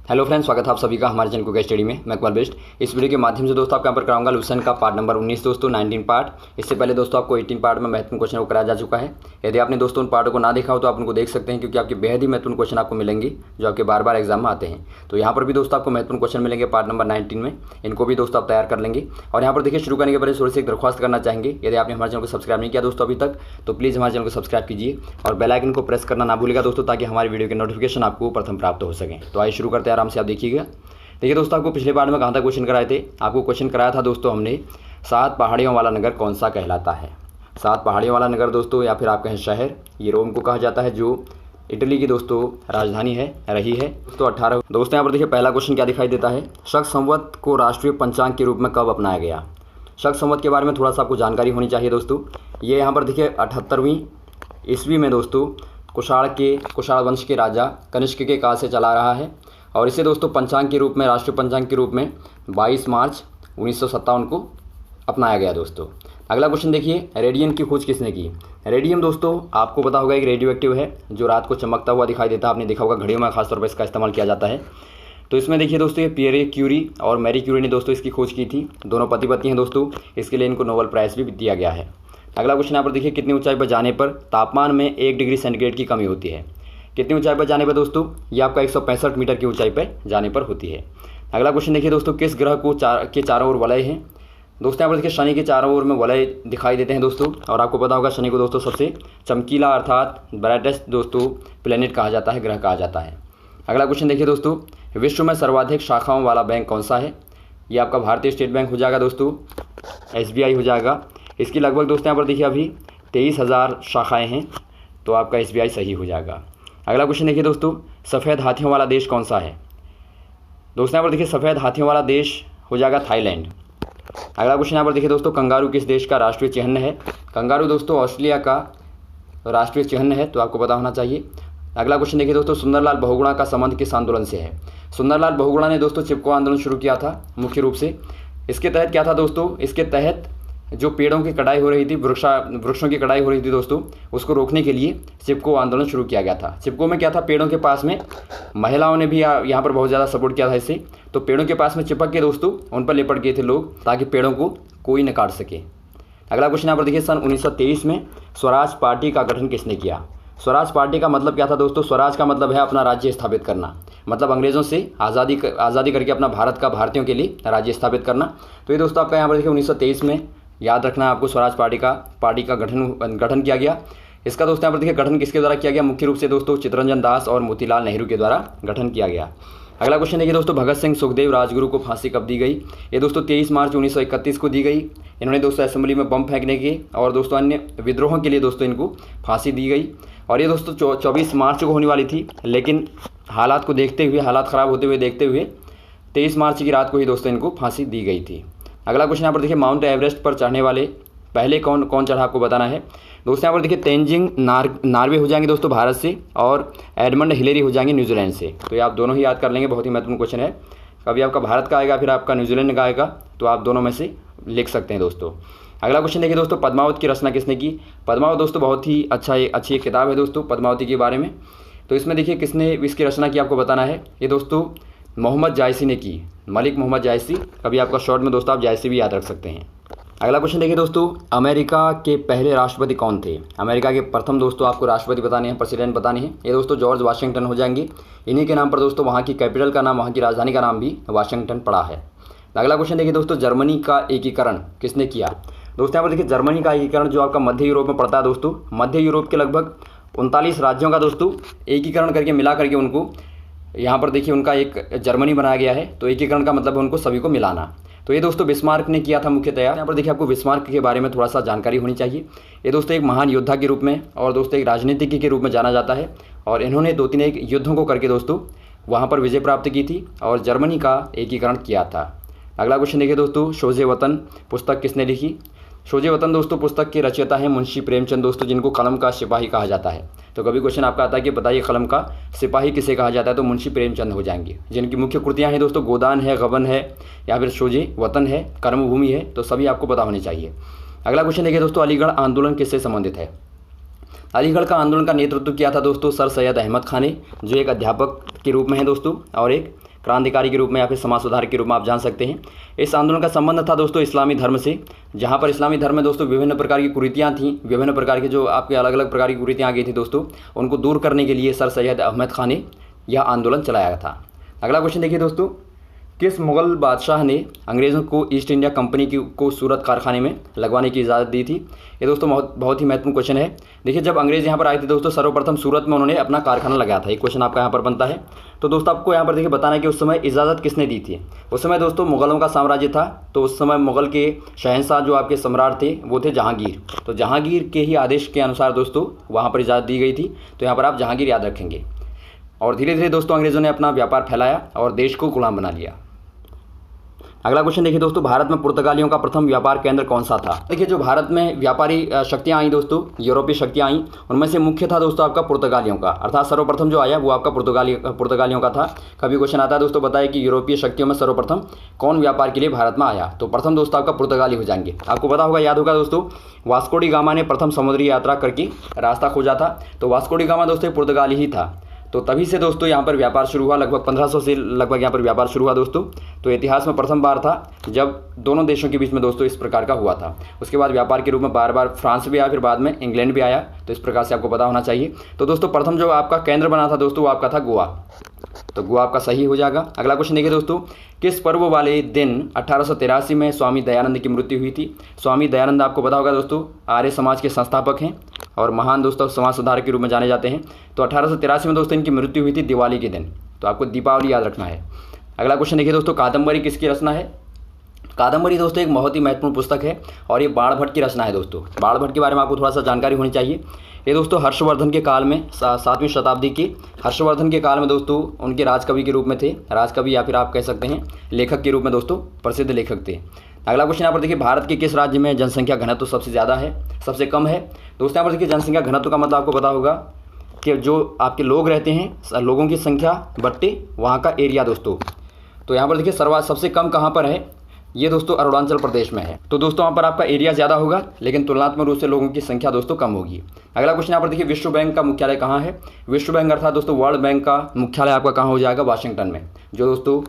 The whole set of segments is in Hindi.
हेलो फ्रेंड्स, स्वागत है आप सभी का हमारे चैनल को स्टडी में। मैं इकबाल बेस्ट। इस वीडियो के माध्यम से दोस्तों आपको यहाँ पर कराऊंगा लुसेंट का पार्ट नंबर 19 दोस्तों 19 पार्ट। इससे पहले दोस्तों आपको 18 पार्ट में महत्वपूर्ण क्वेश्चन को कराया जा चुका है। यदि आपने दोस्तों उन पार्टों को ना देखा हो तो आप उनको देख सकते हैं, क्योंकि आपके बेहद ही महत्वपूर्ण क्वेश्चन आपको मिलेंगे जो आपके बार बार एग्जाम में आते हैं। तो यहाँ पर भी दोस्तों आपको महत्वपूर्ण क्वेश्चन मिलेंगे पार्ट नंबर 19 में। इनको भी दोस्तों आप तैयार कर लेंगे। और यहाँ पर देखिए, शुरू करने के पहले थोड़ी सी एक दरख्वास्त करना चाहेंगे। यदि आपने हमारे चैनल को सब्सक्राइब नहीं किया दोस्तों अभी तक, तो प्लीज़ हमारे चैनल को सब्सक्राइब कीजिए और बेल आइकन को प्रेस करना ना भूलिएगा दोस्तों, ताकि हमारी वीडियो के नोटिफिकेशन आपको प्रथम प्राप्त हो सकें। तो आइए शुरू करते हैं, आराम से आप देखिएगा। देखिए दोस्तों, आपको पिछले बार में कहाँ तक क्वेश्चन कराए थे। आपको क्वेश्चन कराया था दोस्तों हमने, 7 पहाड़ियों वाला नगर कौन सा कहलाता है। 7 पहाड़ियों वाला नगर दोस्तों, या फिर आप कहें शहर, ये रोम को कहा जाता है, जो इटली की दोस्तों राजधानी है रही है दोस्तों। 18 दोस्तों, यहाँ पर देखिए पहला क्वेश्चन क्या दिखाई देता है। शक संवत को राष्ट्रीय पंचांग के रूप में कब अपनाया गया। शक संवत के बारे में थोड़ा सा आपको जानकारी होनी चाहिए दोस्तों। ये यहाँ पर देखिए 78वीं ईस्वी में दोस्तों कुषाण वंश के राजा कनिष्क के काल से चला रहा है। और इसे दोस्तों पंचांग के रूप में, राष्ट्रीय पंचांग के रूप में 22 मार्च 1957 को अपनाया गया दोस्तों। अगला क्वेश्चन देखिए, रेडियम की खोज किसने की। रेडियम दोस्तों आपको पता होगा एक रेडियो एक्टिव है जो रात को चमकता हुआ दिखाई देता है। आपने देखा होगा घड़ियों में खासतौर पर इसका इस्तेमाल किया जाता है। तो इसमें देखिए दोस्तों, ये पियरे क्यूरी और मैरी क्यूरी ने दोस्तों इसकी खोज की थी। दोनों पति पत्नी हैं दोस्तों। इसके लिए इनको नोबेल प्राइज़ भी दिया गया है। अगला क्वेश्चन यहाँ पर देखिए, कितनी ऊंचाई पर जाने पर तापमान में 1 डिग्री सेंटीग्रेड की कमी होती है। कितनी ऊंचाई पर जाने पर दोस्तों, ये आपका 165 मीटर की ऊंचाई पर जाने पर होती है। अगला क्वेश्चन देखिए दोस्तों, किस ग्रह को के चारों ओर वलय हैं। दोस्तों यहाँ पर देखिए शनि के चारों ओर में वलय दिखाई देते हैं दोस्तों। और आपको पता होगा शनि को दोस्तों सबसे चमकीला अर्थात ब्राइटेस्ट दोस्तों प्लेनेट कहा जाता है, ग्रह कहा जाता है। अगला क्वेश्चन देखिए दोस्तों, विश्व में सर्वाधिक शाखाओं वाला बैंक कौन सा है। ये आपका भारतीय स्टेट बैंक हो जाएगा दोस्तों, SBI हो जाएगा। इसकी लगभग दोस्तों यहाँ पर देखिए अभी 23,000 शाखाएँ हैं, तो आपका SBI सही हो जाएगा। अगला क्वेश्चन देखिए दोस्तों, सफ़ेद हाथियों वाला देश कौन सा है। दोस्तों यहाँ पर देखिए सफ़ेद हाथियों वाला देश हो जाएगा थाईलैंड। अगला क्वेश्चन यहाँ पर देखिए दोस्तों, कंगारू किस देश का राष्ट्रीय चिन्ह है। कंगारू दोस्तों ऑस्ट्रेलिया का राष्ट्रीय चिन्ह है, तो आपको पता होना चाहिए। अगला क्वेश्चन देखिए दोस्तों, सुंदरलाल बहुगुणा का संबंध किस आंदोलन से है। सुंदरलाल बहुगुणा ने दोस्तों चिपको आंदोलन शुरू किया था मुख्य रूप से। इसके तहत क्या था दोस्तों, इसके तहत जो पेड़ों की कटाई हो रही थी, वृक्षों की कटाई हो रही थी दोस्तों, उसको रोकने के लिए चिपको आंदोलन शुरू किया गया था। चिपको में क्या था, पेड़ों के पास में महिलाओं ने भी यहाँ पर बहुत ज़्यादा सपोर्ट किया था इससे। तो पेड़ों के पास में चिपक के दोस्तों उन पर लिपट गए थे लोग, ताकि पेड़ों को कोई न काट सके। अगला क्वेश्चन यहाँ पर देखिए, सन 1923 में स्वराज पार्टी का गठन किसने किया। स्वराज पार्टी का मतलब क्या था दोस्तों। स्वराज का मतलब है अपना राज्य स्थापित करना, मतलब अंग्रेज़ों से आज़ादी करके अपना भारत का भारतीयों के लिए राज्य स्थापित करना। तो ये दोस्तों आपका यहाँ पर देखिए 1923 में याद रखना है आपको, स्वराज पार्टी का गठन किया गया। इसका दोस्तों यहाँ पर देखिए गठन किसके द्वारा किया गया, मुख्य रूप से दोस्तों चित्तरंजन दास और मोतीलाल नेहरू के द्वारा गठन किया गया। अगला क्वेश्चन देखिए दोस्तों, भगत सिंह सुखदेव राजगुरु को फांसी कब दी गई। ये दोस्तों 23 मार्च 1931 को दी गई। इन्होंने दोस्तों असेंबली में बम फेंकने के और दोस्तों अन्य विद्रोहों के लिए दोस्तों इनको फांसी दी गई। और ये दोस्तों 24 मार्च को होने वाली थी, लेकिन हालात को देखते हुए, हालात ख़राब होते हुए देखते हुए 23 मार्च की रात को ही दोस्तों इनको फांसी दी गई थी। अगला क्वेश्चन यहाँ पर देखिए, माउंट एवरेस्ट पर चढ़ने वाले पहले कौन चढ़ा आपको बताना है। दोस्तों यहाँ पर देखिए तेंजिंग नार्वे हो जाएंगे दोस्तों भारत से, और एडमंड हिलेरी हो जाएंगे न्यूजीलैंड से। तो ये आप दोनों ही याद कर लेंगे, बहुत ही महत्वपूर्ण क्वेश्चन है। कभी आपका भारत का आएगा, फिर आपका न्यूजीलैंड का आएगा, तो आप दोनों में से लिख सकते हैं दोस्तों। अगला क्वेश्चन देखिए दोस्तों, पद्मावत की रचना किसने की। पद्मावत दोस्तों बहुत ही अच्छी किताब है दोस्तों पद्मावती के बारे में। तो इसमें देखिए किसने इसकी रचना की आपको बताना है। ये दोस्तों मोहम्मद जायसी ने की, मलिक मोहम्मद जायसी। कभी आपका शॉर्ट में दोस्तों आप जायसी भी याद रख सकते हैं। अगला क्वेश्चन देखिए दोस्तों, अमेरिका के पहले राष्ट्रपति कौन थे। अमेरिका के प्रथम दोस्तों आपको राष्ट्रपति बताने हैं, प्रेसिडेंट बताने हैं। ये दोस्तों जॉर्ज वाशिंगटन हो जाएंगे। इन्हीं के नाम पर दोस्तों वहाँ की कैपिटल का नाम, वहाँ की राजधानी का नाम भी वाशिंगटन पड़ा है। अगला क्वेश्चन देखिए दोस्तों, जर्मनी का एकीकरण किसने किया। दोस्तों यहाँ पर देखिए जर्मनी का एकीकरण जो आपका मध्य यूरोप में पड़ता है दोस्तों, मध्य यूरोप के लगभग 39 राज्यों का दोस्तों एकीकरण करके मिला करके उनको यहाँ पर देखिए उनका एक जर्मनी बनाया गया है। तो एकीकरण का मतलब है उनको सभी को मिलाना। तो ये दोस्तों बिस्मार्क ने किया था मुख्यतः। यहाँ पर देखिए आपको बिस्मार्क के बारे में थोड़ा सा जानकारी होनी चाहिए। ये दोस्तों एक महान योद्धा के रूप में और दोस्तों एक राजनीतिज्ञ के रूप में जाना जाता है। और इन्होंने 2-3 युद्धों को करके दोस्तों वहाँ पर विजय प्राप्त की थी और जर्मनी का एकीकरण किया था। अगला क्वेश्चन देखिए दोस्तों, शोजे वतन पुस्तक किसने लिखी। शोजे वतन दोस्तों पुस्तक के रचयिता हैं मुंशी प्रेमचंद दोस्तों, जिनको कलम का सिपाही कहा जाता है। तो कभी क्वेश्चन आपका आता है कि बताइए कलम का सिपाही किसे कहा जाता है, तो मुंशी प्रेमचंद हो जाएंगे। जिनकी मुख्य कृतियाँ हैं दोस्तों गोदान है, गबन है, या फिर शोजे वतन है, कर्मभूमि है। तो सभी आपको पता होनी चाहिए। अगला क्वेश्चन देखिए दोस्तों, अलीगढ़ आंदोलन किससे संबंधित है। अलीगढ़ का आंदोलन का नेतृत्व किया था दोस्तों सर सैयद अहमद खान ने, जो एक अध्यापक के रूप में है दोस्तों और एक क्रांतिकारी के रूप में या फिर समाज सुधार के रूप में आप जान सकते हैं। इस आंदोलन का संबंध था दोस्तों इस्लामी धर्म से, जहाँ पर इस्लामी धर्म में दोस्तों विभिन्न प्रकार की कुरीतियाँ थीं, विभिन्न प्रकार की जो आपके अलग अलग प्रकार की कुरीतियाँ आ गई थी दोस्तों, उनको दूर करने के लिए सर सैयद अहमद खान ने यह आंदोलन चलाया था। अगला क्वेश्चन देखिए दोस्तों, किस मुग़ल बादशाह ने अंग्रेज़ों को ईस्ट इंडिया कंपनी को सूरत कारखाने में लगवाने की इजाज़त दी थी? ये दोस्तों बहुत ही महत्वपूर्ण क्वेश्चन है। देखिए, जब अंग्रेज़ यहाँ पर आए थे दोस्तों, सर्वप्रथम सूरत में उन्होंने अपना कारखाना लगाया था। एक क्वेश्चन आपका यहाँ पर बनता है। तो दोस्तों आपको यहाँ पर देखिए बताना है कि उस समय इजाज़त किसने दी थी। उस समय दोस्तों मुग़लों का साम्राज्य था, तो उस समय मुग़ल के शहंशाह जो आपके सम्राट थे वो थे जहांगीर। तो जहांगीर के ही आदेश के अनुसार दोस्तों वहाँ पर इजाज़त दी गई थी। तो यहाँ पर आप जहांगीर याद रखेंगे। और धीरे धीरे दोस्तों अंग्रेज़ों ने अपना व्यापार फैलाया और देश को गुलाम बना लिया। अगला क्वेश्चन देखिए दोस्तों, भारत में पुर्तगालियों का प्रथम व्यापार केंद्र कौन सा था? देखिए, जो भारत में व्यापारी शक्तियाँ आई दोस्तों, यूरोपीय शक्तियाँ आई, उनमें से मुख्य था दोस्तों आपका पुर्तगालियों का, अर्थात सर्वप्रथम जो आया वो आपका पुर्तगालियों का था। कभी क्वेश्चन आता है दोस्तों, बताइए कि यूरोपीय शक्तियों में सर्वप्रथम कौन व्यापार के लिए भारत में आया? तो प्रथम दोस्तों आपका पुर्तगाली हो जाएंगे। आपको पता होगा, याद होगा दोस्तों, वास्को डी गामा ने प्रथम समुद्री यात्रा करके रास्ता खोजा था। तो वास्को डी गामा दोस्तों पुर्तगाली ही था। तो तभी से दोस्तों यहाँ पर व्यापार शुरू हुआ, लगभग 1500 से लगभग यहाँ पर व्यापार शुरू हुआ दोस्तों। तो इतिहास में प्रथम बार था जब दोनों देशों के बीच में दोस्तों इस प्रकार का हुआ था। उसके बाद व्यापार के रूप में बार बार फ्रांस भी आया, फिर बाद में इंग्लैंड भी आया। तो इस प्रकार से आपको पता होना चाहिए। तो दोस्तों प्रथम जो आपका केंद्र बना था दोस्तों वो आपका था गोवा। तो गोवा आपका सही हो जाएगा। अगला क्वेश्चन देखिए दोस्तों, किस पर्व वाले दिन 1883 में स्वामी दयानंद की मृत्यु हुई थी? स्वामी दयानंद आपको पता होगा दोस्तों आर्य समाज के संस्थापक हैं और महान दोस्तों समाज सुधारक के रूप में जाने जाते हैं। तो 1883 में दोस्तों इनकी मृत्यु हुई थी दिवाली के दिन। तो आपको दीपावली याद रखना है। अगला क्वेश्चन देखिए दोस्तों, कादम्बरी किसकी रचना है? कादम्बरी दोस्तों एक बहुत ही महत्वपूर्ण पुस्तक है और ये बाणभट्ट की रचना है दोस्तों। बाणभट्ट के बारे में आपको थोड़ा सा जानकारी होनी चाहिए। ये दोस्तों हर्षवर्धन के काल में 7वीं शताब्दी के हर्षवर्धन के काल में दोस्तों उनके राजकवि के रूप में थे, राजकवि या फिर आप कह सकते हैं लेखक के रूप में दोस्तों प्रसिद्ध लेखक थे। अगला क्वेश्चन यहाँ पर देखिए, भारत के किस राज्य में जनसंख्या घनत्व सबसे ज़्यादा है, सबसे कम है? दोस्तों यहाँ पर देखिए जनसंख्या घनत्व का मतलब आपको पता होगा कि जो आपके लोग रहते हैं, लोगों की संख्या बट्टे वहाँ का एरिया दोस्तों। तो यहाँ पर देखिए सबसे कम कहाँ पर है? ये दोस्तों अरुणाचल प्रदेश में है। तो दोस्तों वहाँ पर आपका एरिया ज़्यादा होगा लेकिन तुलनात्मक रूप से लोगों की संख्या दोस्तों कम होगी। अगला क्वेश्चन यहाँ पर देखिए, विश्व बैंक का मुख्यालय कहाँ है? विश्व बैंक अर्थात दोस्तों वर्ल्ड बैंक का मुख्यालय आपका कहाँ हो जाएगा? वाशिंगटन में, जो दोस्तों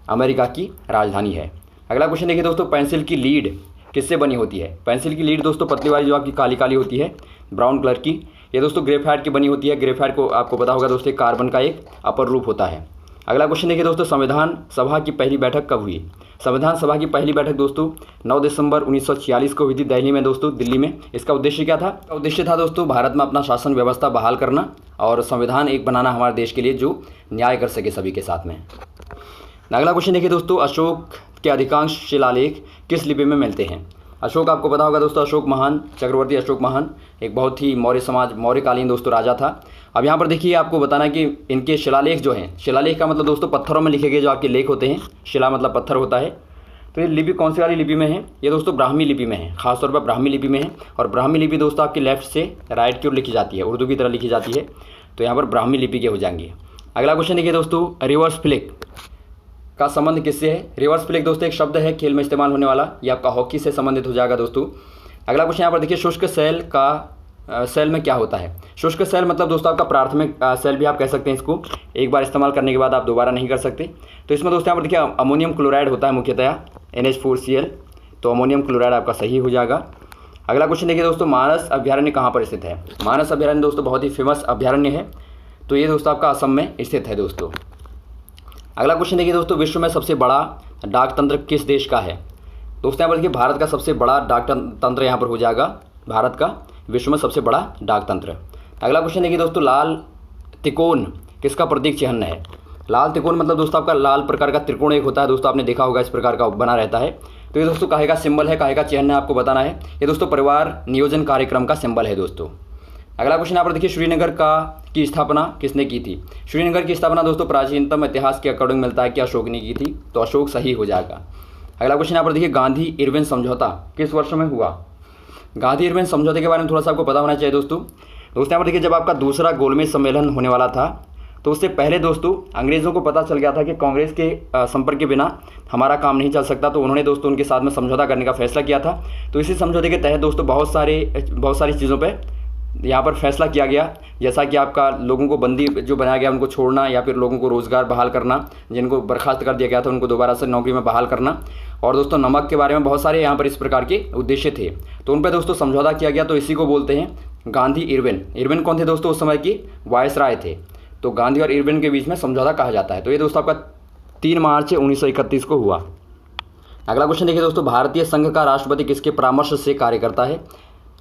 अमेरिका की राजधानी है। अगला क्वेश्चन देखिए दोस्तों, पेंसिल की लीड किससे बनी होती है? पेंसिल की लीड दोस्तों पतली वाली जो आपकी काली काली होती है ब्राउन कलर की, ये दोस्तों ग्रेफाइट की बनी होती है। ग्रेफाइट को आपको पता होगा दोस्तों कार्बन का एक अपर रूप होता है। अगला क्वेश्चन देखिए दोस्तों, संविधान सभा की पहली बैठक कब हुई? संविधान सभा की पहली बैठक दोस्तों 9 दिसंबर 1946 को हुई थी दिल्ली में दोस्तों, दिल्ली में। इसका उद्देश्य क्या था? उद्देश्य था दोस्तों भारत में अपना शासन व्यवस्था बहाल करना और संविधान एक बनाना हमारे देश के लिए जो न्याय कर सके सभी के साथ में। अगला क्वेश्चन देखिए दोस्तों, अशोक के अधिकांश शिलालेख किस लिपि में मिलते हैं? अशोक आपको पता होगा दोस्तों, अशोक महान, चक्रवर्ती अशोक महान एक बहुत ही मौर्यकालीन दोस्तों राजा था। अब यहाँ पर देखिए आपको बताना है कि इनके शिलालेख जो हैं, शिलालेख का मतलब दोस्तों पत्थरों में लिखे गए जो आपके लेख होते हैं, शिला मतलब पत्थर होता है। तो ये लिपि कौन सी वाली लिपि में है? ये दोस्तों ब्राह्मी लिपि में है, खासतौर पर ब्राह्मी लिपि में है। और ब्राह्मी लिपि दोस्तों आपकी लेफ्ट से राइट की ओर लिखी जाती है, उर्दू की तरह लिखी जाती है। तो यहाँ पर ब्राह्मी लिपि के हो जाएंगे। अगला क्वेश्चन देखिए दोस्तों, रिवर्स फ्लिक का संबंध किससे है? रिवर्स फ्लिक दोस्तों एक शब्द है खेल में इस्तेमाल होने वाला, ये आपका हॉकी से संबंधित हो जाएगा दोस्तों। अगला क्वेश्चन यहाँ पर देखिए, शुष्क सेल का सेल में क्या होता है? शुष्क सेल मतलब दोस्तों आपका प्राथमिक सेल भी आप कह सकते हैं इसको, एक बार इस्तेमाल करने के बाद आप दोबारा नहीं कर सकते। तो इसमें दोस्तों यहाँ पर देखिए अमोनियम क्लोराइड होता है मुख्यतः NH4Cl। तो अमोनियम क्लोराइड आपका सही हो जाएगा। अगला क्वेश्चन देखिए दोस्तों, मानस अभ्यारण्य कहाँ पर स्थित है? मानस अभ्यारण्य दोस्तों बहुत ही फेमस अभ्यारण्य है। तो ये दोस्तों आपका असम में स्थित है दोस्तों। अगला क्वेश्चन देखिए दोस्तों, विश्व में सबसे बड़ा डाक तंत्र किस देश का है? दोस्तों यहाँ पर देखिए भारत का सबसे बड़ा डाक तंत्र यहाँ पर हो जाएगा, भारत का विश्व में सबसे बड़ा डाक तंत्र। अगला क्वेश्चन देखिए दोस्तों, लाल त्रिकोण किसका प्रतीक चिन्ह है? लाल त्रिकोण मतलब दोस्तों आपका लाल प्रकार का त्रिकोण एक होता है दोस्तों, आपने देखा होगा इस प्रकार का बना रहता है। तो ये दोस्तों काहे का सिंबल है, काहे का चिन्ह है आपको बताना है। ये दोस्तों परिवार नियोजन कार्यक्रम का सिंबल है दोस्तों। अगला क्वेश्चन यहाँ पर देखिए, श्रीनगर की स्थापना किसने की थी? श्रीनगर की स्थापना दोस्तों प्राचीनतम इतिहास के अकॉर्डिंग मिलता है कि अशोक ने की थी। तो अशोक सही हो जाएगा। अगला क्वेश्चन यहाँ पर देखिए, गांधी इरविन समझौता किस वर्ष में हुआ? गांधी इरविन समझौते के बारे में थोड़ा सा आपको पता होना चाहिए दोस्तों। यहाँ पर देखिए जब आपका दूसरा गोलमेज सम्मेलन होने वाला था तो उससे पहले दोस्तों अंग्रेज़ों को पता चल गया था कि कांग्रेस के संपर्क के बिना हमारा काम नहीं चल सकता। तो उन्होंने दोस्तों उनके साथ में समझौता करने का फैसला किया था। तो इसी समझौते के तहत दोस्तों बहुत सारी चीज़ों पर यहाँ पर फैसला किया गया, जैसा कि आपका लोगों को बंदी जो बनाया गया उनको छोड़ना, या फिर लोगों को रोज़गार बहाल करना, जिनको बर्खास्त कर दिया गया था उनको दोबारा से नौकरी में बहाल करना। और दोस्तों नमक के बारे में बहुत सारे यहाँ पर इस प्रकार के उद्देश्य थे, तो उन पर दोस्तों समझौता किया गया। तो इसी को बोलते हैं गांधी इरविन। इरविन कौन थे दोस्तों? उस समय की वायसराय थे। तो गांधी और इरविन के बीच में समझौता कहा जाता है। तो ये दोस्तों आपका 3 मार्च 1931 को हुआ। अगला क्वेश्चन देखिए दोस्तों, भारतीय संघ का राष्ट्रपति किसके परामर्श से कार्य करता है?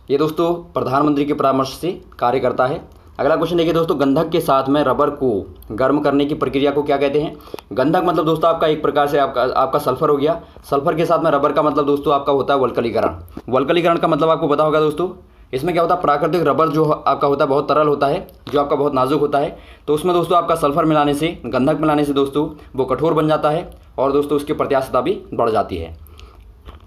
ये दोस्तों प्रधानमंत्री के परामर्श से कार्य करता है। अगला क्वेश्चन देखिए दोस्तों, गंधक के साथ में रबर को गर्म करने की प्रक्रिया को क्या कहते हैं? गंधक मतलब दोस्तों आपका एक प्रकार से आपका सल्फर हो गया। सल्फर के साथ में रबर का मतलब दोस्तों आपका होता है वल्कलीकरण। वल्कलीकरण का मतलब आपको पता होगा दोस्तों, इसमें क्या होता है, प्राकृतिक रबर जो आपका होता है बहुत तरल होता है, जो आपका बहुत नाजुक होता है। तो उसमें दोस्तों आपका सल्फर मिलाने से, गंधक मिलाने से दोस्तों वो कठोर बन जाता है और दोस्तों उसकी प्रत्याशता भी बढ़ जाती है।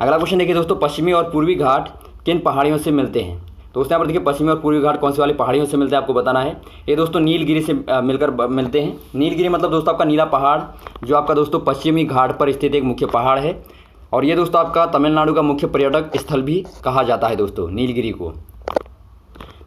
अगला क्वेश्चन देखिए दोस्तों, पश्चिमी और पूर्वी घाट किन पहाड़ियों से मिलते हैं? तो उसने यहाँ पर देखिए पश्चिमी और पूर्वी घाट कौन सी वाली पहाड़ियों से मिलते हैं आपको बताना है। ये दोस्तों नीलगिरी से मिलकर मिलते हैं। नीलगिरी मतलब दोस्तों आपका नीला पहाड़, जो आपका दोस्तों पश्चिमी घाट पर स्थित एक मुख्य पहाड़ है। और ये दोस्तों आपका तमिलनाडु का मुख्य पर्यटक स्थल भी कहा जाता है दोस्तों नीलगिरी को।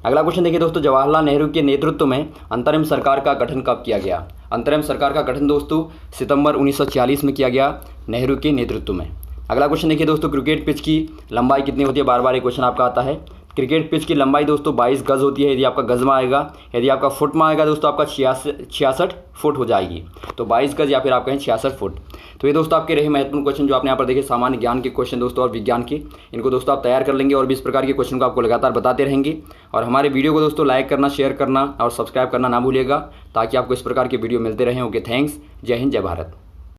अगला क्वेश्चन देखिए दोस्तों, जवाहरलाल नेहरू के नेतृत्व में अंतरिम सरकार का गठन कब किया गया? अंतरिम सरकार का गठन दोस्तों सितंबर 1940 में किया गया, नेहरू के नेतृत्व में। अगला क्वेश्चन देखिए दोस्तों, क्रिकेट पिच की लंबाई कितनी होती है? बार बार ये क्वेश्चन आपका आता है। क्रिकेट पिच की लंबाई दोस्तों 22 गज होती है, यदि आपका गज में आएगा। यदि आपका फुट में आएगा दोस्तों आपका 66 फुट हो जाएगी। तो 22 गज या फिर आप कहें 66 फुट। तो ये दोस्तों आपके रहे महत्वपूर्ण क्वेश्चन जो आपने यहाँ पर देखे, सामान्य ज्ञान के क्वेश्चन दोस्तों और विज्ञान के। इनको दोस्तों आप तैयार कर लेंगे और भी इस प्रकार के क्वेश्चन को आपको लगातार बताते रहेंगे। और हमारे वीडियो को दोस्तों लाइक करना, शेयर करना और सब्सक्राइब करना ना भूलिएगा, ताकि आपको इस प्रकार के वीडियो मिलते रहें। Okay, thanks. जय हिंद, जय भारत।